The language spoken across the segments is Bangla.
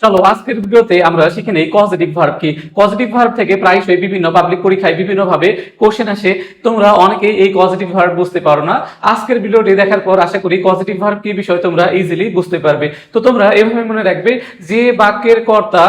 চলো আজকের ভিডিওতে আমরা শিখে নেই কজেটিভ ভার্ব কি। পজিটিভ ভার্ব থেকে প্রায়শই বিভিন্ন পাবলিক পরীক্ষায় বিভিন্ন ভাবে কোশ্চেন আসে। তোমরা অনেকেই এই পজিটিভ ভার্ব বুঝতে পারো না। আজকের ভিডিওটি দেখার পর আশা করি পজিটিভ ভার্ব কি বিষয় তোমরা ইজিলি বুঝতে পারবে। তো তোমরা এভাবে মনে রাখবে, যে বাক্যের কর্তা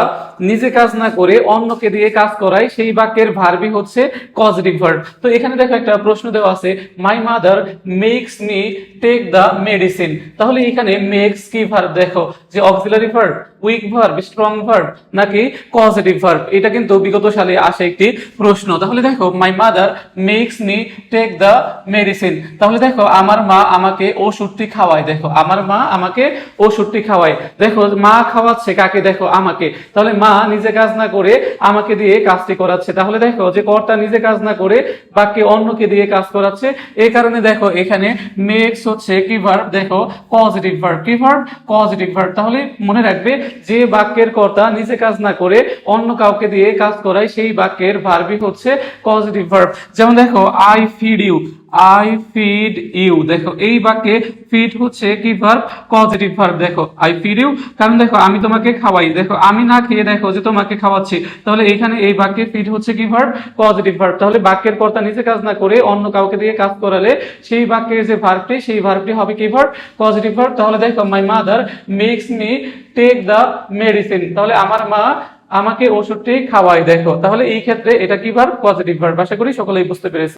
নিজে কাজ না করে অন্যকে দিয়ে কাজ করায় সেই বাক্যের ভার্বই হচ্ছে পজিটিভ ভার্ব। তো এখানে দেখো একটা প্রশ্ন দেওয়া আছে, my mother makes me take the medicine. তাহলে এখানে মেক্স কি ভার্ব? দেখো যে auxiliary verb, weak verb, strong verb নাকি পজিটিভ ভার্ব। এটা কিন্তু বিগত সালে আসে একটি প্রশ্ন। তাহলে দেখো my mother makes me take the medicine. তাহলে দেখো আমার মা আমাকে ওষুধটি খাওয়ায়। দেখো আমার মা আমাকে ওষুধটি খাওয়ায়। দেখো মা খাওয়াচ্ছে কাকে? দেখো আমাকে। তাহলে মা নিজে কাজ না করে আমাকে দিয়ে কাজটি করাচ্ছে। তাহলে দেখো যে কর্তা নিজে কাজ না করে বাক্যে অন্যকে দিয়ে কাজ করাচ্ছে। এই কারণে দেখো এখানে মেক্স হচ্ছে কি ভার্ব? দেখো পজিটিভ ভার্ব। কি ভার্ব? Positive verb. তাহলে মনে রাখবে, যে বাক্যের কর্তা নিজে কাজ না করে অন্য কাউকে দিয়ে কাজ করায় সেই বাক্যের ভার্বই হচ্ছে পজিটিভ ভার্ব। যেমন দেখো I feed you, I feed you. দেখো এই বাক্যে ফিড হচ্ছে কি ভার্ব? Positive verb. দেখো আই ফিড ইউ, কারণ দেখো আমি তোমাকে খাওয়াই। দেখো আমি না খেয়ে দেখো যে তোমাকে খাওয়াচ্ছি। তাহলে এইখানে এই বাক্যে ফিড হচ্ছে কি ভার্ব? Positive verb. তাহলে বাক্যের কর্তা নিজে কাজ না করে অন্য কাউকে দিয়ে কাজ করালে সেই বাক্যের যে ভার্বটি, সেই ভার্বটি হবে কি ভার্ব? Positive verb. তাহলে দেখো my mother makes me take the medicine. তাহলে আমার মা আমাকে ওষুধটি খাওয়ায়। দেখো তাহলে এই ক্ষেত্রে এটা কি ভার্ব? Positive verb. আশা করি সকলেই বুঝতে পেরেছে।